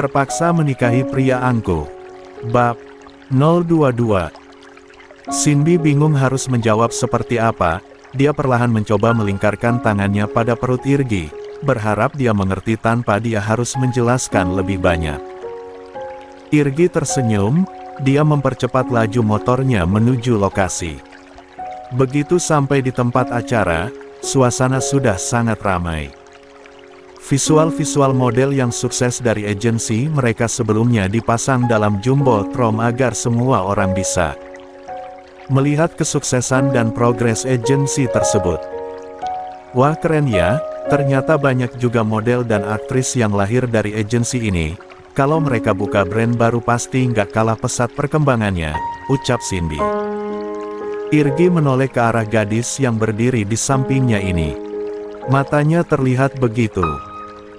Terpaksa menikahi pria angkuh. Bab 022. Cindy bingung harus menjawab seperti apa. Dia perlahan mencoba melingkarkan tangannya pada perut Irgi, berharap dia mengerti tanpa dia harus menjelaskan lebih banyak. Irgi tersenyum, dia mempercepat laju motornya menuju lokasi. Begitu sampai di tempat acara, suasana sudah sangat ramai. Visual-visual model yang sukses dari agensi mereka sebelumnya dipasang dalam jumbotron agar semua orang bisa melihat kesuksesan dan progres agensi tersebut. Wah keren ya, ternyata banyak juga model dan aktris yang lahir dari agensi ini. Kalau mereka buka brand baru pasti nggak kalah pesat perkembangannya, ucap Cindy. Irgi menoleh ke arah gadis yang berdiri di sampingnya ini. Matanya terlihat begitu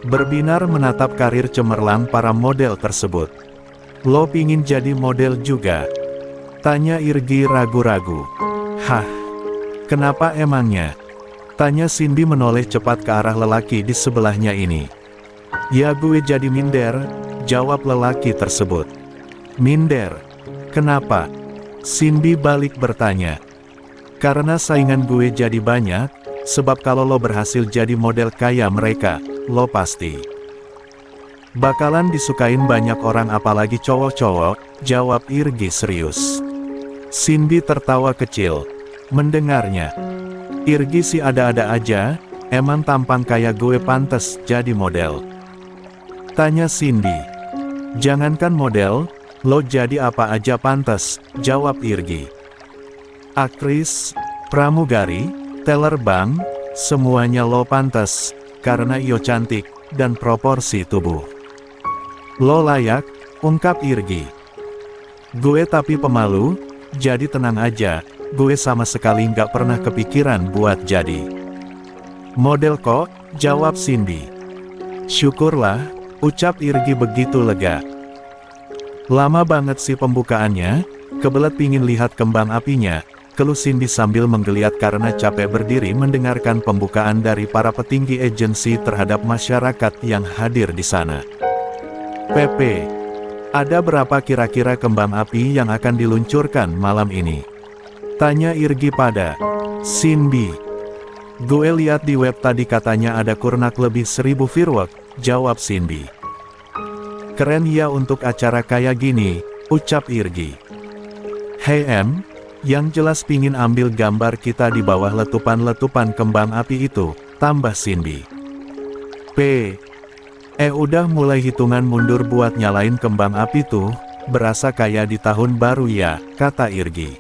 berbinar menatap karir cemerlang para model tersebut. Lo pingin jadi model juga? Tanya Irgi ragu-ragu. Hah? Kenapa emangnya? Tanya Cindy menoleh cepat ke arah lelaki di sebelahnya ini. Ya gue jadi minder, jawab lelaki tersebut. Minder? Kenapa? Cindy balik bertanya. Karena saingan gue jadi banyak, sebab kalau lo berhasil jadi model kayak mereka, lo pasti bakalan disukain banyak orang apalagi cowok-cowok, jawab Irgi serius. Cindy tertawa kecil mendengarnya. Irgi sih ada-ada aja, emang tampang kayak gue pantas jadi model? Tanya Cindy. Jangankan model, lo jadi apa aja pantas, jawab Irgi. Aktris, pramugari, teller bank, semuanya lo pantas, karena iyo cantik, dan proporsi tubuh lo layak, ungkap Irgi. Gue tapi pemalu, jadi tenang aja, gue sama sekali nggak pernah kepikiran buat jadi model kok, jawab Cindy. Syukurlah, ucap Irgi begitu lega. Lama banget sih pembukaannya, kebelet pingin lihat kembang apinya, keluh Cindy sambil menggeliat karena capek berdiri mendengarkan pembukaan dari para petinggi agensi terhadap masyarakat yang hadir di sana. PP, ada berapa kira-kira kembang api yang akan diluncurkan malam ini? Tanya Irgi pada Cindy. Gue lihat di web tadi katanya ada kurang lebih 1000 firework, jawab Cindy. Keren ya untuk acara kayak gini, ucap Irgi. Hey yang jelas pingin ambil gambar kita di bawah letupan-letupan kembang api itu, tambah Cindy. Udah mulai hitungan mundur buat nyalain kembang api tuh, berasa kayak di tahun baru ya, kata Irgi.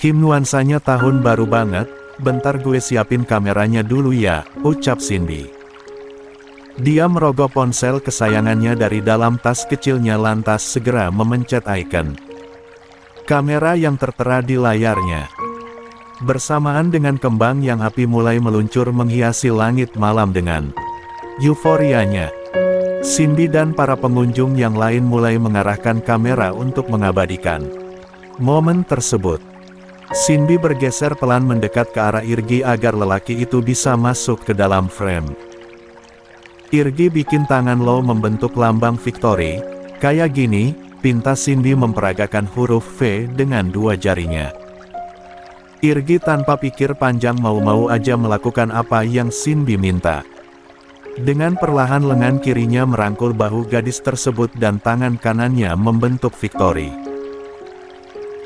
Nuansanya tahun baru banget, bentar gue siapin kameranya dulu ya, ucap Cindy. Dia merogoh ponsel kesayangannya dari dalam tas kecilnya lantas segera memencet icon kamera yang tertera di layarnya. Bersamaan dengan kembang yang api mulai meluncur menghiasi langit malam dengan euforianya. Cindy dan para pengunjung yang lain mulai mengarahkan kamera untuk mengabadikan momen tersebut. Cindy bergeser pelan mendekat ke arah Irgi agar lelaki itu bisa masuk ke dalam frame. Irgi bikin tangan lo membentuk lambang victory, kayak gini. Pintas Cindy memperagakan huruf V dengan dua jarinya. Irgi tanpa pikir panjang mau-mau aja melakukan apa yang Cindy minta. Dengan perlahan lengan kirinya merangkul bahu gadis tersebut dan tangan kanannya membentuk victory.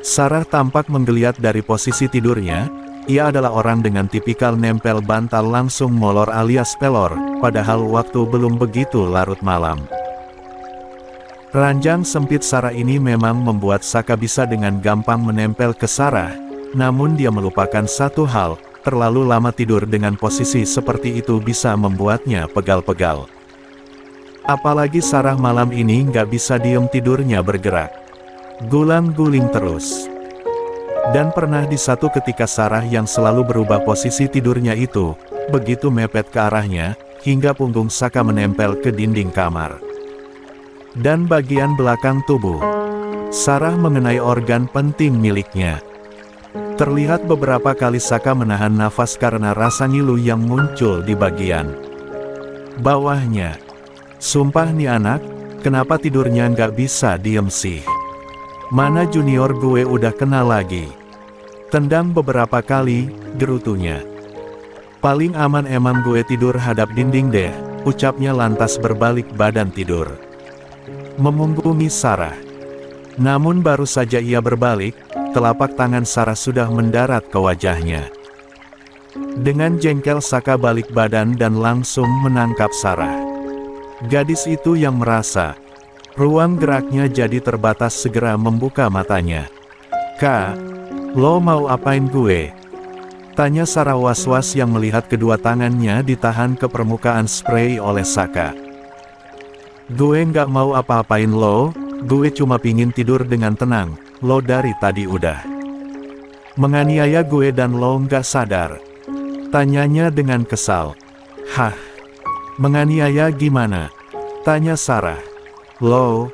Sarah tampak menggeliat dari posisi tidurnya. Ia adalah orang dengan tipikal nempel bantal langsung molor alias pelor, padahal waktu belum begitu larut malam. Ranjang sempit Sarah ini memang membuat Saka bisa dengan gampang menempel ke Sarah, namun dia melupakan satu hal, terlalu lama tidur dengan posisi seperti itu bisa membuatnya pegal-pegal. Apalagi Sarah malam ini nggak bisa diem tidurnya bergerak. Gulang-guling terus. Dan pernah di satu ketika Sarah yang selalu berubah posisi tidurnya itu, begitu mepet ke arahnya, hingga punggung Saka menempel ke dinding kamar. Dan bagian belakang tubuh Sarah mengenai organ penting miliknya. Terlihat beberapa kali Saka menahan nafas karena rasa ngilu yang muncul di bagian bawahnya. Sumpah nih anak, Kenapa tidurnya nggak bisa diem sih? Mana junior gue udah kena lagi. Tendang beberapa kali, gerutunya. Paling aman emang gue tidur hadap dinding deh, ucapnya lantas berbalik badan tidur. Memunggungi Sarah. Namun baru saja ia berbalik, telapak tangan Sarah sudah mendarat ke wajahnya. Dengan jengkel Saka balik badan dan langsung menangkap Sarah. Gadis itu yang merasa ruang geraknya jadi terbatas segera membuka matanya. "Kak, lo mau apain gue?" tanya Sarah was-was yang melihat kedua tangannya ditahan ke permukaan spray oleh Saka. "Gue nggak mau apa-apain lo, gue cuma pingin tidur dengan tenang, lo dari tadi udah menganiaya gue dan lo nggak sadar," tanyanya dengan kesal. "Hah? Menganiaya gimana?" tanya Sarah. "Lo,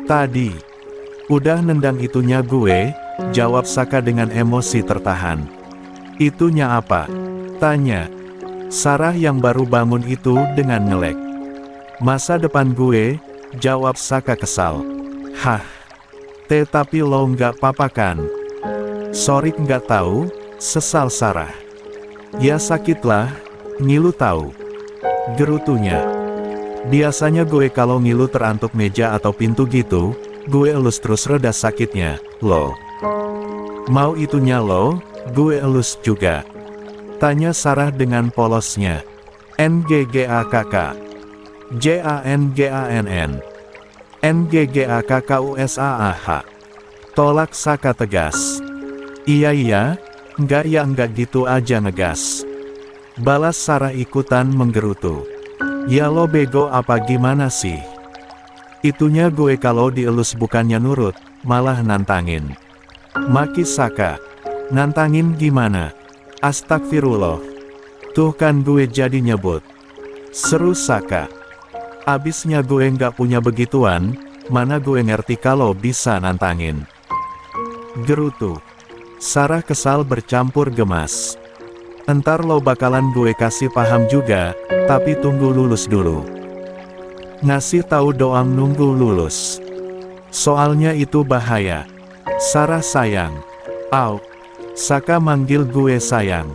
tadi udah nendang itunya gue," jawab Saka dengan emosi tertahan. "Itunya apa?" tanya Sarah yang baru bangun itu dengan ngelek. "Masa depan gue," jawab Saka kesal. "Hah? Tapi lo nggak apa-apa kan?" "Sorry nggak tahu," sesal Sarah. "Ya sakitlah, ngilu tahu," gerutunya. "Biasanya gue kalau ngilu terantuk meja atau pintu gitu, gue elus terus reda sakitnya, lo. Mau itunya lo, gue elus juga," tanya Sarah dengan polosnya. "NGGAKK JANGANN NGGAKKUSAAH," tolak Saka tegas. Iya, enggak ya enggak gitu aja ngegas," balas Sarah ikutan menggerutu. "Ya lo bego apa gimana sih? Itunya gue kalau dielus bukannya nurut, malah nantangin," maki Saka. "Nantangin gimana? Astagfirullah. Tuh kan gue jadi nyebut," seru Saka. "Abisnya gue nggak punya begituan, mana gue ngerti kalau bisa nantangin," gerutu. Sarah kesal bercampur gemas. "Entar lo bakalan gue kasih paham juga, tapi tunggu lulus dulu." "Ngasih tahu doang nunggu lulus. Soalnya itu bahaya." "Sarah sayang." "Au." Saka manggil gue sayang.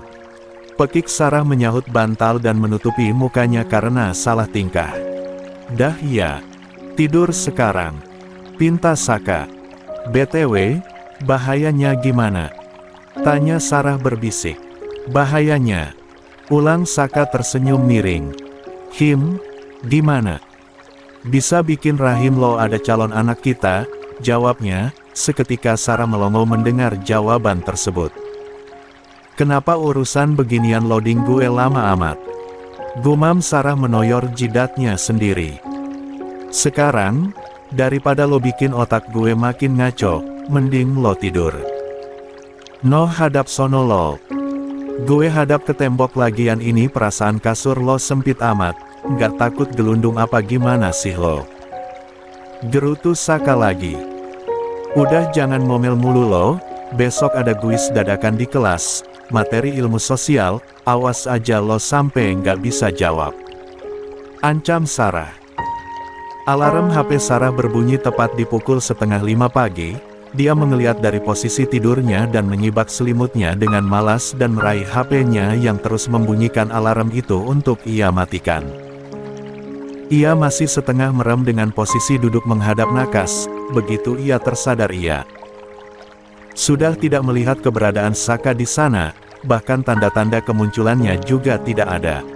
Pekik Sarah menyahut bantal dan menutupi mukanya karena salah tingkah. "Dah ya. Tidur sekarang," pinta Saka. "BTW, bahayanya gimana?" tanya Sarah berbisik. "Bahayanya?" ulang Saka tersenyum miring. Gimana? "Bisa bikin rahim lo ada calon anak kita," jawabnya. Seketika Sarah melongo mendengar jawaban tersebut. "Kenapa urusan beginian loading gue lama amat?" gumam Sarah menoyor jidatnya sendiri. "Sekarang, daripada lo bikin otak gue makin ngaco, mending lo tidur. No hadap sono lo. Gue hadap ke tembok lagian ini perasaan kasur lo sempit amat, nggak takut gelundung apa gimana sih lo?" gerutu Saka lagi. "Udah jangan ngomel mulu lo, besok ada kuis dadakan di kelas, materi ilmu sosial, awas aja lo sampai nggak bisa jawab," ancam Sarah. Alarm HP Sarah berbunyi tepat di pukul 4:30 pagi. Dia mengeliat dari posisi tidurnya dan menyibak selimutnya dengan malas dan meraih HP-nya yang terus membunyikan alarm itu untuk ia matikan. Ia masih setengah merem dengan posisi duduk menghadap nakas. Begitu ia tersadar ia sudah tidak melihat keberadaan Saka di sana, bahkan tanda-tanda kemunculannya juga tidak ada.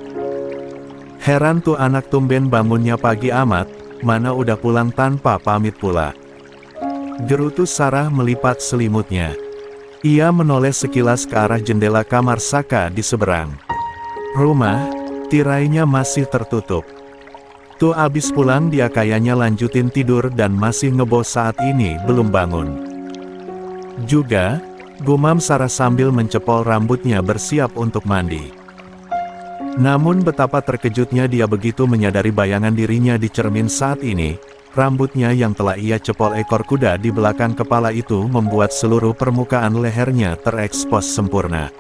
Heran tuh anak tumben bangunnya pagi amat, mana udah pulang tanpa pamit pula. Gerutu Sarah melipat selimutnya. Ia menoleh sekilas ke arah jendela kamar Saka di seberang rumah, tirainya masih tertutup. Tuh abis pulang dia kayaknya lanjutin tidur dan masih ngebos saat ini belum bangun juga, gumam Sarah sambil mencepol rambutnya bersiap untuk mandi. Namun betapa terkejutnya dia begitu menyadari bayangan dirinya di cermin saat ini. Rambutnya yang telah ia cepol ekor kuda di belakang kepala itu membuat seluruh permukaan lehernya terekspos sempurna.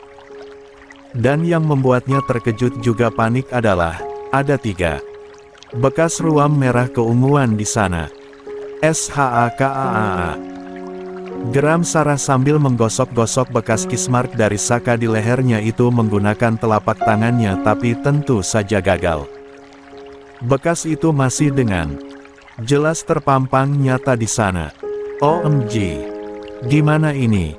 Dan yang membuatnya terkejut juga panik adalah, ada 3 Bekas ruam merah keunguan di sana. SHAKAAA. Geram Sarah sambil menggosok-gosok bekas kismark dari Saka di lehernya itu menggunakan telapak tangannya, tapi tentu saja gagal. Bekas itu masih dengan jelas terpampang nyata di sana. OMG. Gimana ini?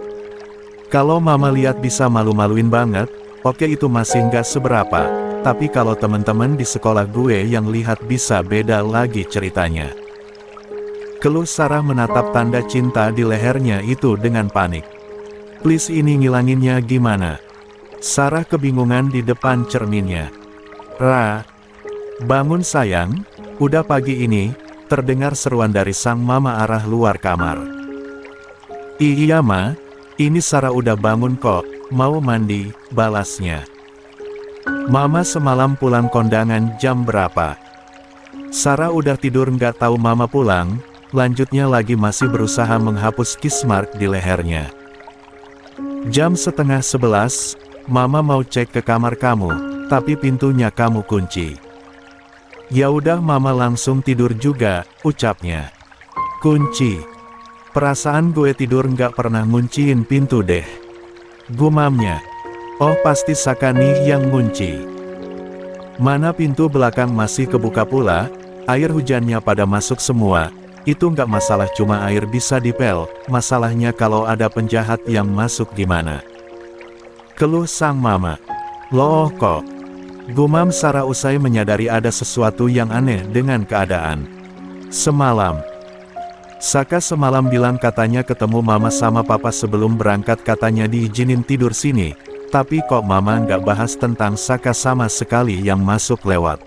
Kalau mama lihat bisa malu-maluin banget. Oke, itu masih nggak seberapa. Tapi kalau teman-teman di sekolah gue yang lihat bisa beda lagi ceritanya. Keluh Sarah menatap tanda cinta di lehernya itu dengan panik. Please, ini ngilanginnya gimana? Sarah kebingungan di depan cerminnya. Ra, bangun sayang, udah pagi ini, terdengar seruan dari sang mama arah luar kamar. Iya ma, ini Sarah udah bangun kok, mau mandi, balasnya. Mama semalam pulang kondangan jam berapa? Sarah udah tidur nggak tahu mama pulang, lanjutnya lagi masih berusaha menghapus kismark di lehernya. Jam 10:30, mama mau cek ke kamar kamu, tapi pintunya kamu kunci. Ya udah mama langsung tidur juga, ucapnya. Kunci. Perasaan gue tidur nggak pernah ngunciin pintu deh. Gumamnya. Oh pasti Saka nih yang ngunci. Mana pintu belakang masih kebuka pula, air hujannya pada masuk semua. Itu nggak masalah, cuma air bisa dipel, masalahnya kalau ada penjahat yang masuk gimana? Keluh sang mama. Loh kok? Gumam Sarah usai menyadari ada sesuatu yang aneh dengan keadaan. Semalam. Saka semalam bilang katanya ketemu mama sama papa sebelum berangkat, katanya diizinin tidur sini. Tapi kok mama nggak bahas tentang Saka sama sekali yang masuk lewat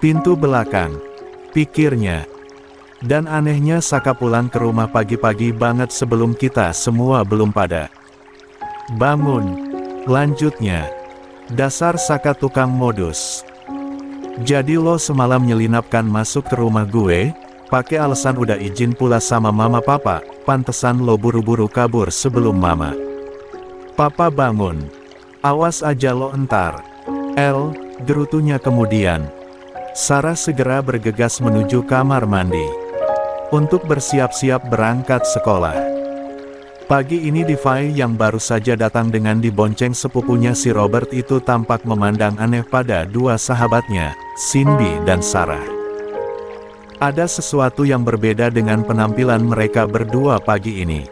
pintu belakang, pikirnya. Dan anehnya Saka pulang ke rumah pagi-pagi banget sebelum kita semua belum pada bangun. Lanjutnya, dasar Saka tukang modus. Jadi lo semalam nyelinapkan masuk ke rumah gue, pakai alasan udah izin pula sama mama papa, pantesan lo buru-buru kabur sebelum mama papa bangun. Awas aja lo entar. Gerutunya kemudian. Sarah segera bergegas menuju kamar mandi untuk bersiap-siap berangkat sekolah. Pagi ini Devi yang baru saja datang dengan dibonceng sepupunya si Robert itu tampak memandang aneh pada dua sahabatnya, Cindy dan Sarah. Ada sesuatu yang berbeda dengan penampilan mereka berdua pagi ini.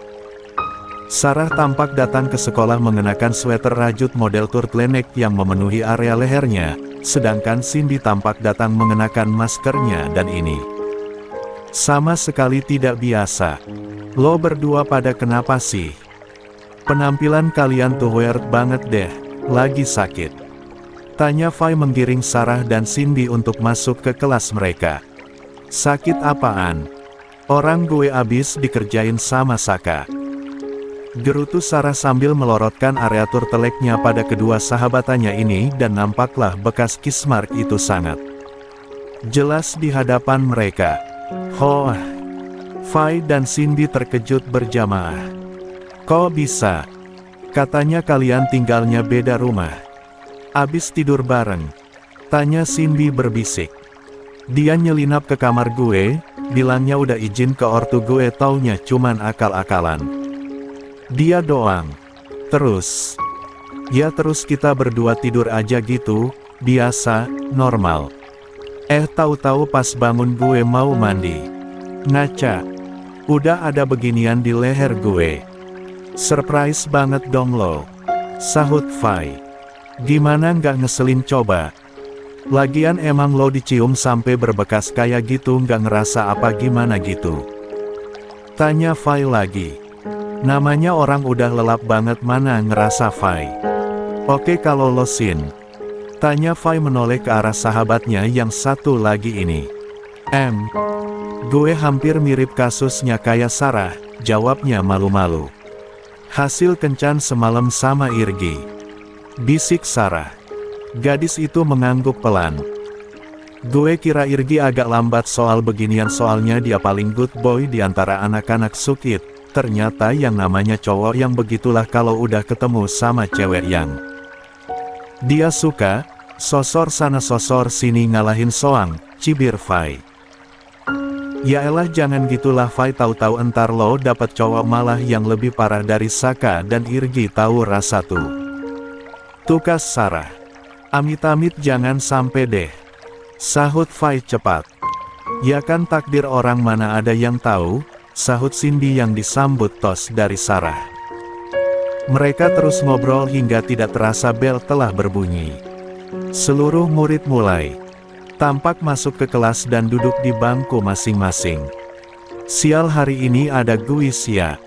Sarah tampak datang ke sekolah mengenakan sweater rajut model turtleneck yang memenuhi area lehernya, sedangkan Cindy tampak datang mengenakan maskernya dan ini sama sekali tidak biasa. Lo berdua pada kenapa sih? Penampilan kalian tuh weird banget deh, lagi sakit? Tanya Vi menggiring Sarah dan Cindy untuk masuk ke kelas mereka. Sakit apaan? Orang gue abis dikerjain sama Saka. Gerutu Sarah sambil melorotkan area turteleknya pada kedua sahabatannya ini, dan nampaklah bekas kismark itu sangat jelas di hadapan mereka. Hoh! Vi dan Cindy terkejut berjamaah. Kok bisa? Katanya kalian tinggalnya beda rumah. Abis tidur bareng? Tanya Cindy berbisik. Dia nyelinap ke kamar gue, bilangnya udah izin ke ortu gue, taunya cuman akal-akalan. Dia doang. Terus? Ya terus kita berdua tidur aja gitu, biasa, normal. Tahu-tahu pas bangun gue mau mandi. Ngaca. Udah ada beginian di leher gue. Surprise banget dong lo. Sahut Vi. Gimana nggak ngeselin coba? Lagian emang lo dicium sampai berbekas kayak gitu nggak ngerasa apa gimana gitu? Tanya Vi lagi. Namanya orang udah lelap banget, mana ngerasa Vi. Oke kalau lo Sin. Tanya Vi menoleh ke arah sahabatnya yang satu lagi ini. Gue hampir mirip kasusnya kayak Sarah, jawabnya malu-malu. Hasil kencan semalam sama Irgi. Bisik Sarah. Gadis itu mengangguk pelan. Gue kira Irgi agak lambat soal beginian, soalnya dia paling good boy di antara anak-anak Sukit. Ternyata yang namanya cowok yang begitulah kalau udah ketemu sama cewek yang dia suka, sosor sana sosor sini ngalahin soang, cibir Fai. Yaelah jangan gitulah Fai, tahu-tahu entar lo dapat cowok malah yang lebih parah dari Saka dan Irgi, tahu rasa tuh. Tukas Sarah. Amit-amit jangan sampai deh. Sahut Fai cepat. Ya kan takdir orang mana ada yang tahu, sahut Cindy yang disambut tos dari Sarah. Mereka terus ngobrol hingga tidak terasa bel telah berbunyi. Seluruh murid mulai tampak masuk ke kelas dan duduk di bangku masing-masing. Sial, hari ini ada kuis ya.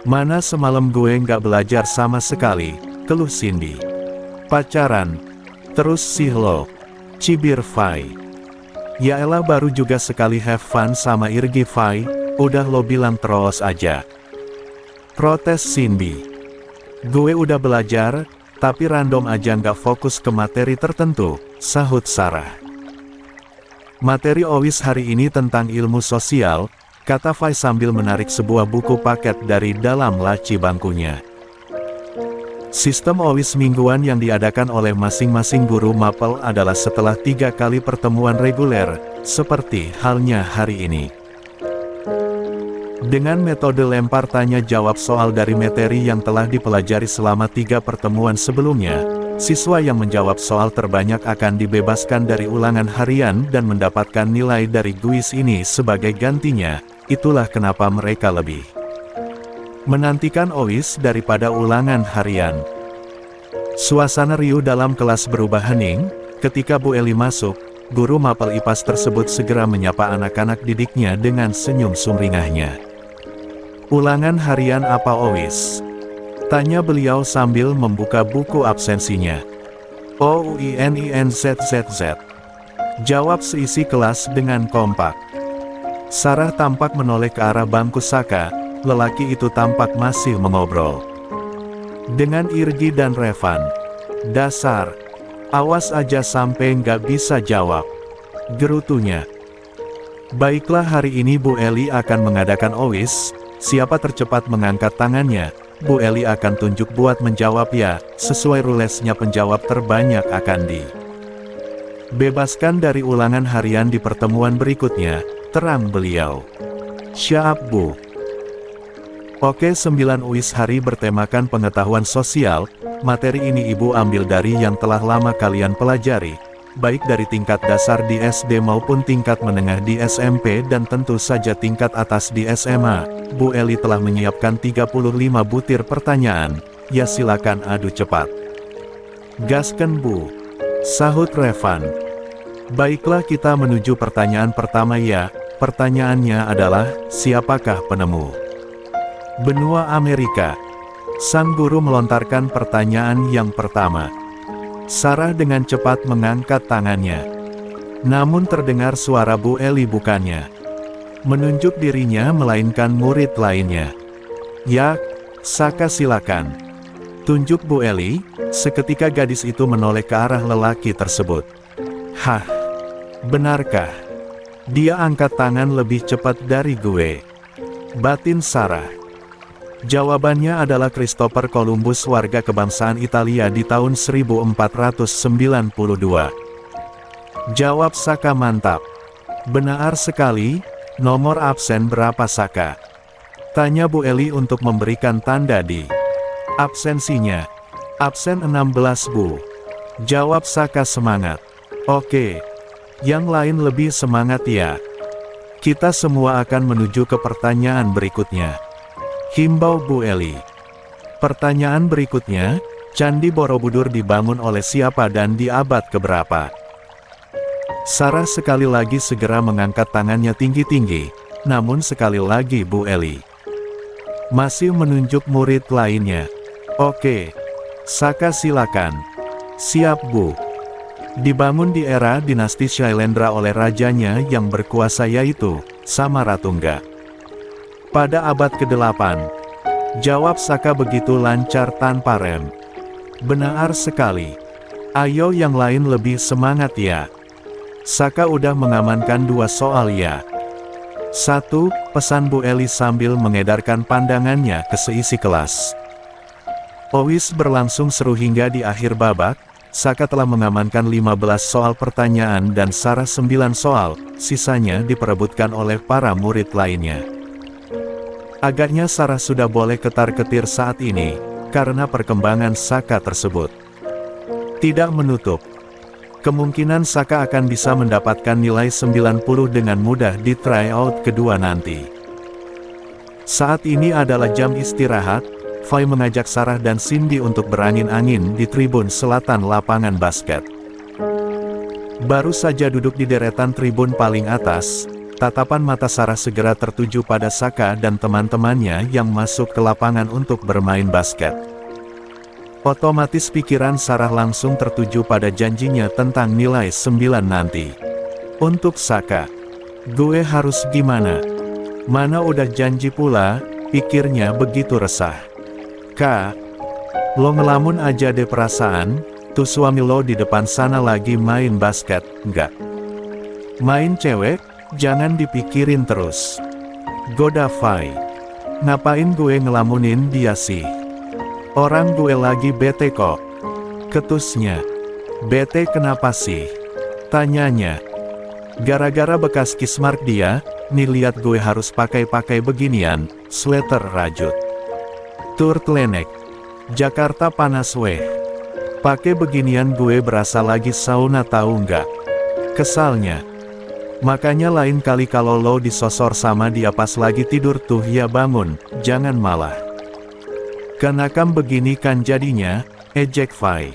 Mana semalam gue nggak belajar sama sekali, keluh Cindy. Pacaran terus sih lo, cibir Fai. Yaelah baru juga sekali have fun sama Irgi Fai, udah lo bilang terus aja. Protes Cindy. Gue udah belajar, tapi random aja nggak fokus ke materi tertentu, sahut Sarah. Materi OWIS hari ini tentang ilmu sosial, kata Fai sambil menarik sebuah buku paket dari dalam laci bangkunya. Sistem OWIS mingguan yang diadakan oleh masing-masing guru mapel adalah setelah 3 kali pertemuan reguler, seperti halnya hari ini. Dengan metode lempar tanya jawab soal dari materi yang telah dipelajari selama 3 pertemuan sebelumnya, siswa yang menjawab soal terbanyak akan dibebaskan dari ulangan harian dan mendapatkan nilai dari kuis ini sebagai gantinya. Itulah kenapa mereka lebih menantikan OWIS daripada ulangan harian. Suasana riuh dalam kelas berubah hening, ketika Bu Eli masuk, guru mapel IPAS tersebut segera menyapa anak-anak didiknya dengan senyum sumringahnya. Ulangan harian apa OWIS? Tanya beliau sambil membuka buku absensinya. OUININZZZ. Jawab seisi kelas dengan kompak. Sarah tampak menoleh ke arah bangku Saka, lelaki itu tampak masih mengobrol dengan Irgi dan Revan. Dasar, awas aja sampai nggak bisa jawab, gerutunya. Baiklah, hari ini Bu Eli akan mengadakan OWIS, siapa tercepat mengangkat tangannya, Bu Eli akan tunjuk buat menjawab ya, sesuai rulesnya penjawab terbanyak akan dibebaskan dari ulangan harian di pertemuan berikutnya, terang beliau. Siap Bu. Oke, 9 UIS hari bertemakan pengetahuan sosial, materi ini Ibu ambil dari yang telah lama kalian pelajari, baik dari tingkat dasar di SD maupun tingkat menengah di SMP dan tentu saja tingkat atas di SMA. Bu Eli telah menyiapkan 35 butir pertanyaan, ya silakan adu cepat. Gasken Bu, sahut Revan. Baiklah, kita menuju pertanyaan pertama ya. Pertanyaannya adalah, siapakah penemu benua Amerika? Sang guru melontarkan pertanyaan yang pertama. Sarah dengan cepat mengangkat tangannya. Namun terdengar suara Bu Eli bukannya menunjuk dirinya melainkan murid lainnya. Ya, Saka silakan. Tunjuk Bu Eli. Seketika gadis itu menoleh ke arah lelaki tersebut. Hah? Benarkah? Dia angkat tangan lebih cepat dari gue, batin Sarah. Jawabannya adalah Christopher Columbus, warga kebangsaan Italia di tahun 1492. Jawab Saka, mantap. Benar sekali. Nomor absen berapa Saka? Tanya Bu Eli untuk memberikan tanda di absensinya. Absen 16 Bu. Jawab Saka semangat. Oke. Yang lain lebih semangat ya. Kita semua akan menuju ke pertanyaan berikutnya, himbau Bu Eli. Pertanyaan berikutnya, Candi Borobudur dibangun oleh siapa dan di abad keberapa? Sarah sekali lagi segera mengangkat tangannya tinggi-tinggi, namun sekali lagi Bu Eli masih menunjuk murid lainnya. Oke, Saka silakan. Siap Bu. Dibangun di era dinasti Shailendra oleh rajanya yang berkuasa yaitu Samaratungga pada abad ke-8. Jawab Saka begitu lancar tanpa rem. Benar sekali. Ayo yang lain lebih semangat ya. Saka udah mengamankan 2 soal ya. 1, pesan Bu Eli sambil mengedarkan pandangannya ke seisi kelas. OWIS berlangsung seru hingga di akhir babak, Saka telah mengamankan 15 soal pertanyaan dan Sarah 9 soal, sisanya diperebutkan oleh para murid lainnya. Agaknya Sarah sudah boleh ketar-ketir saat ini, karena perkembangan Saka tersebut. Tidak menutup kemungkinan Saka akan bisa mendapatkan nilai 90 dengan mudah di tryout kedua nanti. Saat ini adalah jam istirahat. Fai mengajak Sarah dan Cindy untuk berangin-angin di tribun selatan lapangan basket. Baru saja duduk di deretan tribun paling atas, tatapan mata Sarah segera tertuju pada Saka dan teman-temannya yang masuk ke lapangan untuk bermain basket. Otomatis pikiran Sarah langsung tertuju pada janjinya tentang nilai 9 nanti. Untuk Saka, gue harus gimana? Mana udah janji pula, pikirnya begitu resah. Kak, lo ngelamun aja deh perasaan, tuh suami lo di depan sana lagi main basket, enggak? Main cewek, jangan dipikirin terus. Goda Fai. Ngapain gue ngelamunin dia sih? Orang gue lagi bete kok. Ketusnya. Bete kenapa sih? Tanyanya. Gara-gara bekas kismark dia, nih liat gue harus pakai beginian, sweater rajut. Turtleneck. Jakarta panas weh. Pakai beginian gue berasa lagi sauna tahu nggak? Kesalnya. Makanya lain kali kalau lo disosor sama dia pas lagi tidur tuh ya bangun, jangan malah. Kenakam begini kan jadinya, ejek Fai.